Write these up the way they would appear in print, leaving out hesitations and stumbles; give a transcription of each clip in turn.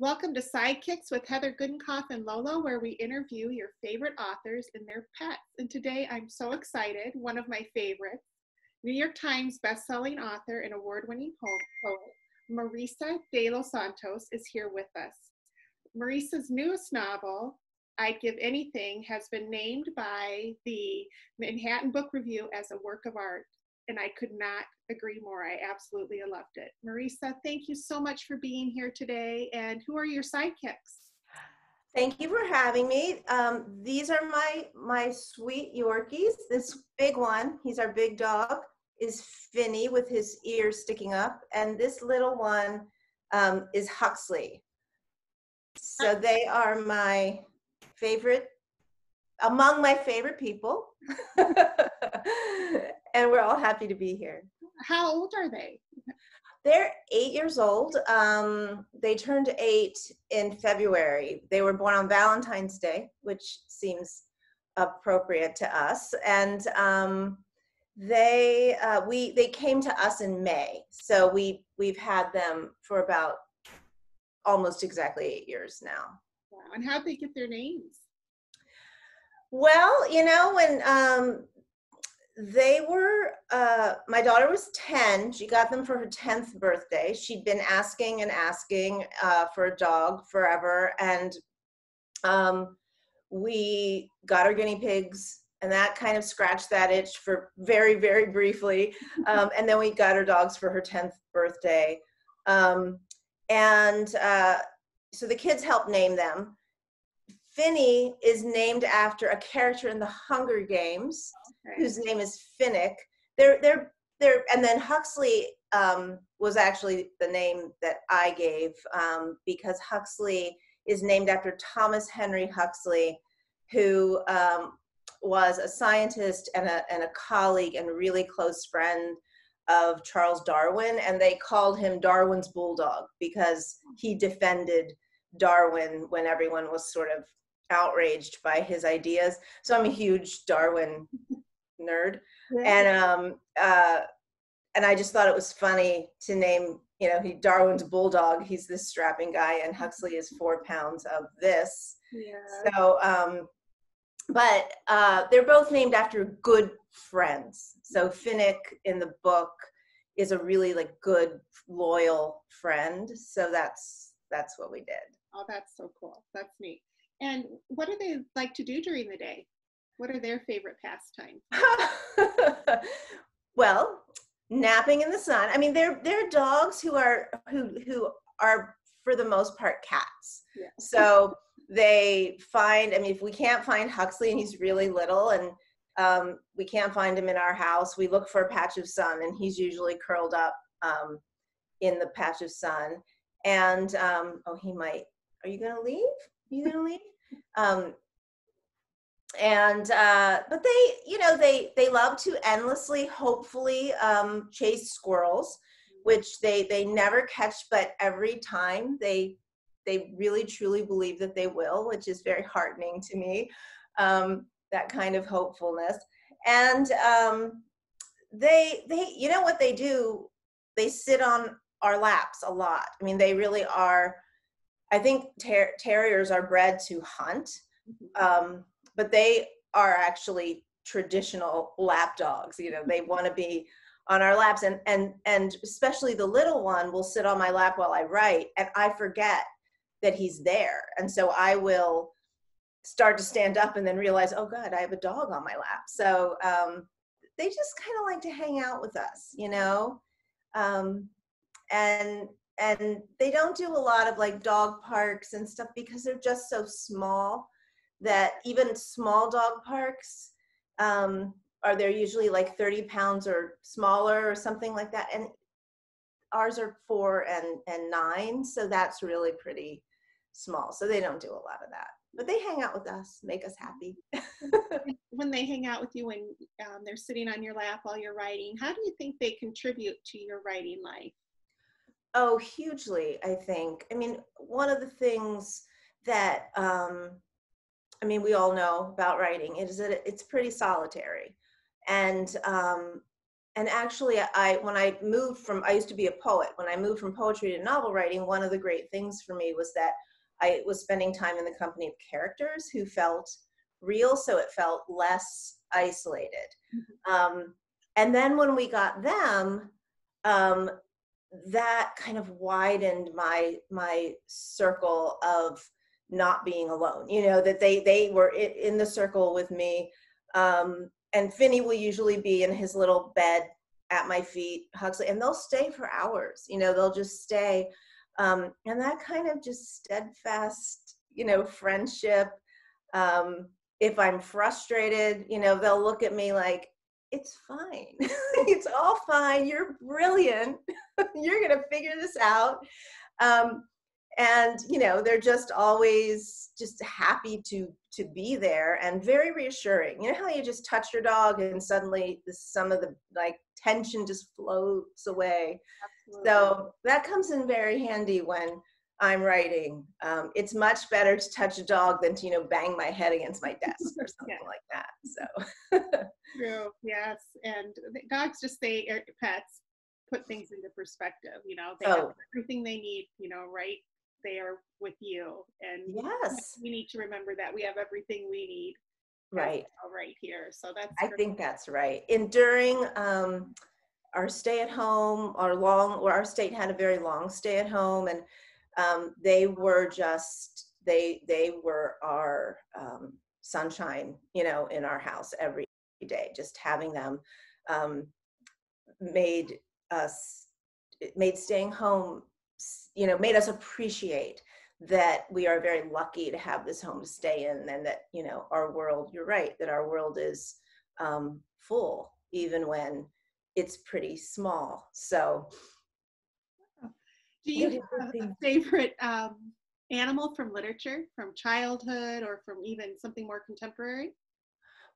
Welcome to Sidekicks with Heather Goodenkoff and Lolo, where we interview your favorite authors and their pets. And today I'm so excited. One of my favorites, New York Times bestselling author and award-winning poet, Marisa de los Santos, is here with us. Marisa's newest novel, I'd Give Anything, has been named by the Manhattan Book Review as a work of art. And I could not agree more. I absolutely loved it. Marisa, thank you so much for being here today. And who are your sidekicks? Thank you for having me. These are my sweet Yorkies. This big one, he's our big dog, is Finny with his ears sticking up. And this little one is Huxley. So they are my favorite, among my favorite people. And we're all happy to be here. How old are they? They're 8 years old. They turned 8 in February. They were born on Valentine's Day, which seems appropriate to us. And they came to us in May. So we've had them for about almost exactly 8 years now. Wow. And how'd they get their names? Well, when they were, my daughter was 10. She got them for her 10th birthday. She'd been asking and asking for a dog forever. And we got her guinea pigs, and that kind of scratched that itch for very, very briefly. And then we got her dogs for her 10th birthday. So the kids helped name them. Finny is named after a character in the Hunger Games, whose name is Finnick. And then Huxley was actually the name that I gave because Huxley is named after Thomas Henry Huxley, who was a scientist and a colleague and really close friend of Charles Darwin, and they called him Darwin's Bulldog because he defended Darwin when everyone was sort of outraged by his ideas. So I'm a huge Darwin nerd. And I just thought it was funny to name, Darwin's Bulldog. He's this strapping guy, and Huxley is 4 pounds of this. Yeah. So, but they're both named after good friends. So Finnick in the book is a really good, loyal friend. So that's what we did. Oh, that's so cool. That's neat. And what do they like to do during the day? What are their favorite pastimes? Well, napping in the sun. I mean, they're dogs who are for the most part cats. Yeah. So they find. I mean, if we can't find Huxley and he's really little, and we can't find him in our house, we look for a patch of sun, and he's usually curled up in the patch of sun. And he might. Are you gonna leave? Are you gonna leave? But they love to endlessly, hopefully, chase squirrels, which they never catch, but every time they really truly believe that they will, which is very heartening to me, that kind of hopefulness. And they what they do, they sit on our laps a lot. I mean, they really are. I think terriers are bred to hunt, but they are actually traditional lap dogs. They want to be on our laps, and especially the little one will sit on my lap while I write, and I forget that he's there. And so I will start to stand up and then realize, oh God, I have a dog on my lap. So they just kind of like to hang out with us, and they don't do a lot of dog parks and stuff because they're just so small that even small dog parks they're usually 30 pounds or smaller or something like that. And ours are 4 and 9. So that's really pretty small. So they don't do a lot of that, but they hang out with us, make us happy. When they hang out with you, when they're sitting on your lap while you're writing, how do you think they contribute to your writing life? Oh, hugely, I think. I mean, one of the things that, we all know about writing is that it's pretty solitary. And and actually, when I moved from, I used to be a poet. When I moved from poetry to novel writing, one of the great things for me was that I was spending time in the company of characters who felt real, so it felt less isolated. And then when we got them, that kind of widened my circle of not being alone. You know, that they were in the circle with me. And Finney will usually be in his little bed at my feet, Huxley, and they'll stay for hours. You know, they'll just stay. And that kind of just steadfast, you know, friendship. If I'm frustrated, you know, they'll look at me like, it's fine. It's all fine. You're brilliant. You're going to figure this out. And, you know, they're just always just happy to be there and very reassuring. You know how you just touch your dog and suddenly some of the like tension just floats away. Absolutely. So that comes in very handy when I'm writing. It's much better to touch a dog than to, you know, bang my head against my desk or something like that. So true. Yes. And dogs just pets put things into perspective. You know, they have everything they need, you know, right there with you. And yes, we need to remember that we have everything we need right here. So that's I think that's right. And during our stay at home, our state had a very long stay at home, and they were just they were our sunshine, you know, in our house every day. Just having them made staying home, you know, made us appreciate that we are very lucky to have this home to stay in, and that, you know, our world, you're right, that our world is full, even when it's pretty small. So do you have a favorite animal from literature, from childhood, or from even something more contemporary?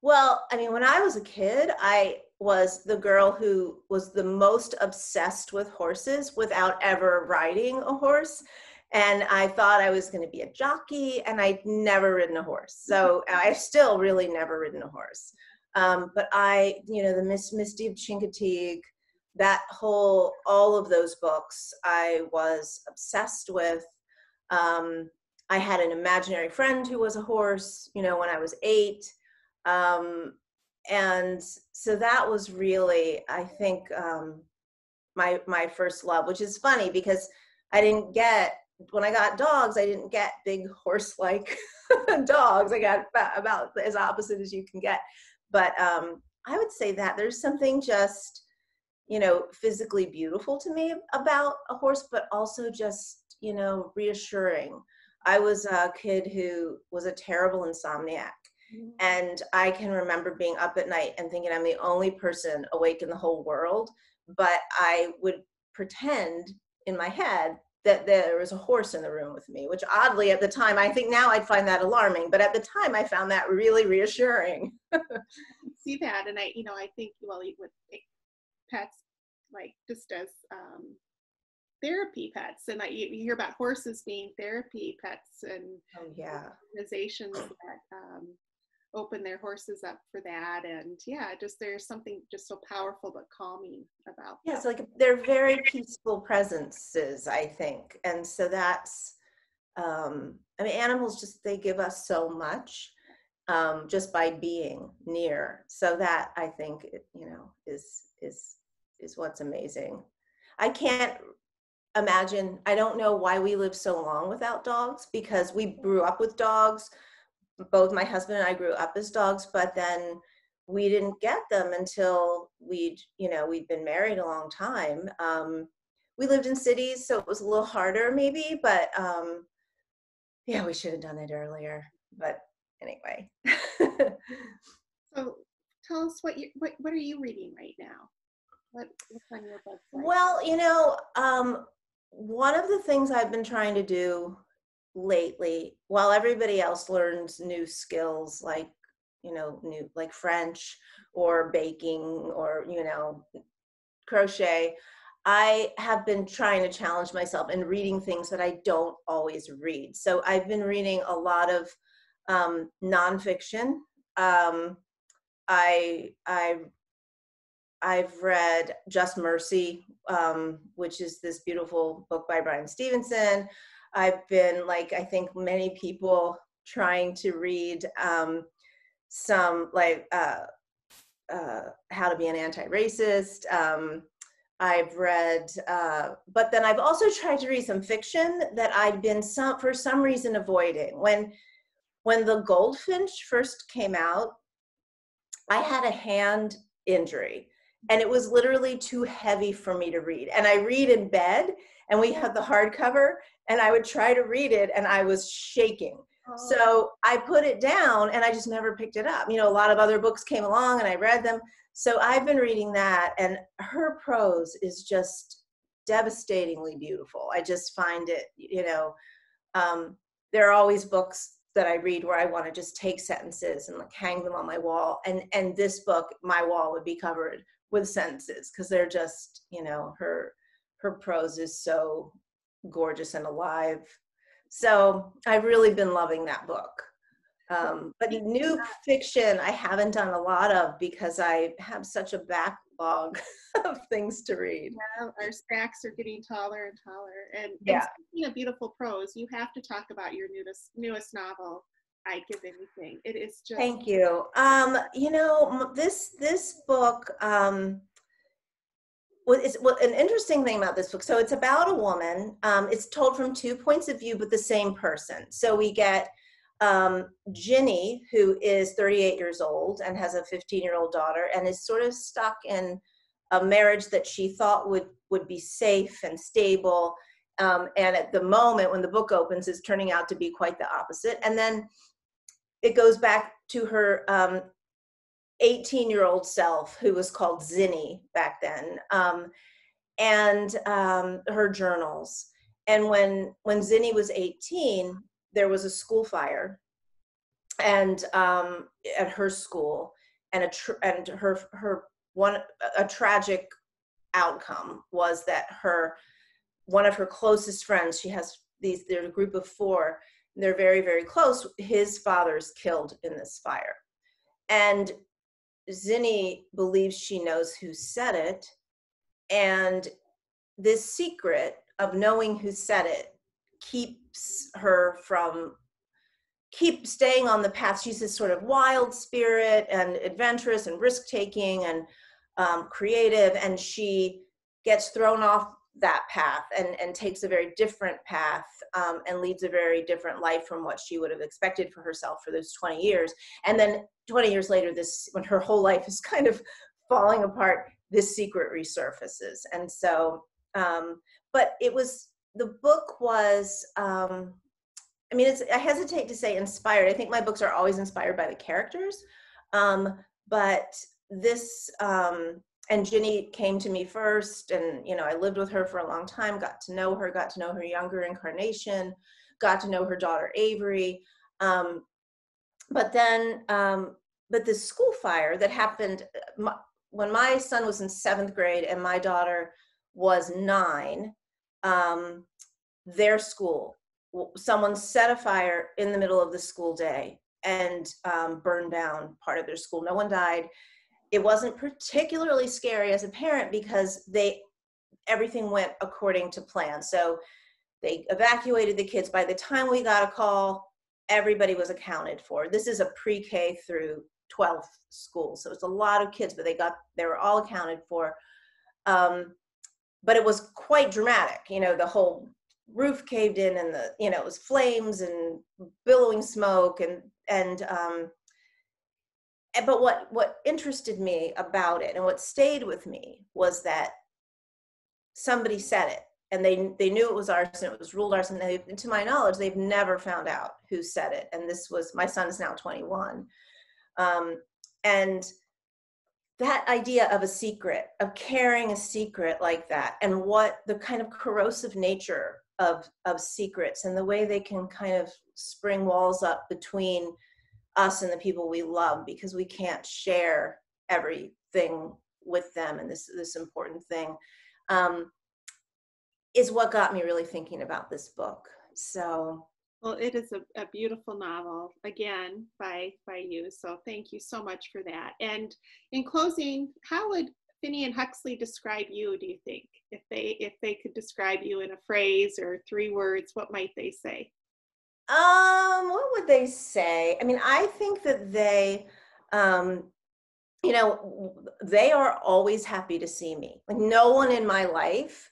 Well, I mean, when I was a kid, I was the girl who was the most obsessed with horses without ever riding a horse. And I thought I was going to be a jockey, and I'd never ridden a horse. So I've still really never ridden a horse. But you know, the Misty of Chincoteague, all of those books, I was obsessed with. I had an imaginary friend who was a horse, you know, when I was 8. And so that was really, I think, my first love, which is funny because when I got dogs, I didn't get big horse-like dogs. I got about as opposite as you can get. But I would say that there's something just, you know, physically beautiful to me about a horse, but also just, you know, reassuring. I was a kid who was a terrible insomniac. And I can remember being up at night and thinking I'm the only person awake in the whole world, but I would pretend in my head that there was a horse in the room with me, which oddly at the time, I think now I'd find that alarming, but at the time I found that really reassuring. See that, and I think, well, with pets, like just as therapy pets, and you hear about horses being therapy pets, and organizations that open their horses up for that, and just there's something just so powerful but calming about that. So like they're very peaceful presences, I think, and so that's I mean, animals just, they give us so much just by being near. So that, I think, you know, is what's amazing. I can't imagine, I don't know why we live so long without dogs, because we grew up with dogs. Both my husband and I grew up as dogs, but then we didn't get them until we'd been married a long time. We lived in cities, so it was a little harder maybe, but we should have done it earlier. But anyway. So tell us what are you reading right now? What's on your website? Well, you know, one of the things I've been trying to do lately, while everybody else learns new skills like, you know, like French or baking or, you know, crochet, I have been trying to challenge myself in reading things that I don't always read. So I've been reading a lot of nonfiction. I I've read Just Mercy, which is this beautiful book by Bryan Stevenson. I've been, like, I think many people, trying to read some, like, How to Be an Anti-Racist. I've read, but then I've also tried to read some fiction that I'd been for some reason avoiding. When The Goldfinch first came out, I had a hand injury, and it was literally too heavy for me to read. And I read in bed, and we had the hardcover, and I would try to read it, and I was shaking. So I put it down, and I just never picked it up. You know, a lot of other books came along, and I read them. So I've been reading that, and her prose is just devastatingly beautiful. I just find it, you know, there are always books that I read where I want to just take sentences and like hang them on my wall. And this book, my wall would be covered with sentences, because they're just, you know, her prose is so gorgeous and alive. So I've really been loving that book. But new fiction I haven't done a lot of because I have such a backlog of things to read. Yeah, our stacks are getting taller and taller. And speaking of beautiful prose, you have to talk about your newest novel, I'd Give Anything. It is just... Thank you. You know, this book, an interesting thing about this book, so it's about a woman. It's told from two points of view, but the same person. So we get Ginny, who is 38 years old and has a 15-year-old daughter, and is sort of stuck in a marriage that she thought would be safe and stable. And at the moment when the book opens, is turning out to be quite the opposite. And then it goes back to her 18-year-old self, who was called Zinni back then, and her journals. And when Zinni was 18, there was a school fire, and at her school, and a tragic outcome was that one of her closest friends, there's a group of 4, they're very, very close, his father's killed in this fire. And Zinni believes she knows who said it, and this secret of knowing who said it keeps her from staying on the path. She's this sort of wild spirit and adventurous and risk-taking and creative, and she gets thrown off that path and takes a very different path, and leads a very different life from what she would have expected for herself for those 20 years. And then 20 years later, when her whole life is kind of falling apart, this secret resurfaces. And so, but the book was, I mean, I hesitate to say inspired. I think my books are always inspired by the characters. But this, and Ginny came to me first, and, you know, I lived with her for a long time, got to know her younger incarnation, got to know her daughter Avery. But this school fire that happened when my son was in 7th grade and my daughter was 9, their school, someone set a fire in the middle of the school day and burned down part of their school. No one died. It wasn't particularly scary as a parent because everything went according to plan. So they evacuated the kids. By the time we got a call, everybody was accounted for. This is a pre-K through 12th school, so it's a lot of kids, but they were all accounted for. But it was quite dramatic. You know, the whole roof caved in, and it was flames and billowing smoke, but what interested me about it and what stayed with me was that somebody said it, and they knew it was arson. It was ruled arson. And to my knowledge, they've never found out who said it. And my son is now 21. And that idea of a secret, of carrying a secret like that, and what the kind of corrosive nature of secrets and the way they can kind of spring walls up between us and the people we love, because we can't share everything with them, and this important thing, is what got me really thinking about this book. So, well, it is a beautiful novel, again, by you. So thank you so much for that. And in closing, how would Finney and Huxley describe you, do you think? If they could describe you in a phrase or 3 words, what might they say? What would they say? I mean, I think that they, you know, they are always happy to see me. Like no one in my life,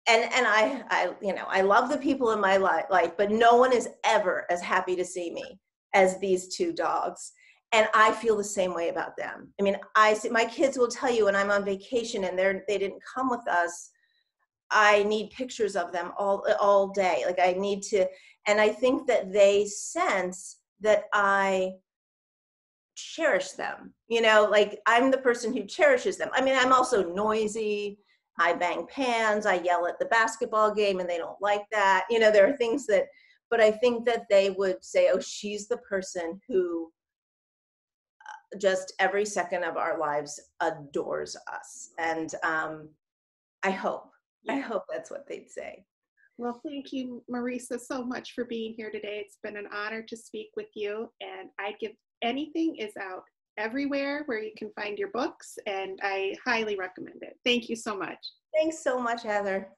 and you know, I love the people in my life, but no one is ever as happy to see me as these 2 dogs. And I feel the same way about them. I mean, I see my kids will tell you when I'm on vacation and they didn't come with us, I need pictures of them all day. Like I need to, and I think that they sense that I cherish them, you know, like I'm the person who cherishes them. I mean, I'm also noisy. I bang pans, I yell at the basketball game and they don't like that. You know, there are things that, but I think that they would say, oh, she's the person who just every second of our lives adores us. And I hope that's what they'd say. Well, thank you, Marisa, so much for being here today. It's been an honor to speak with you, and I'd give Anything is out everywhere where you can find your books, and I highly recommend it. Thank you so much. Thanks so much, Heather.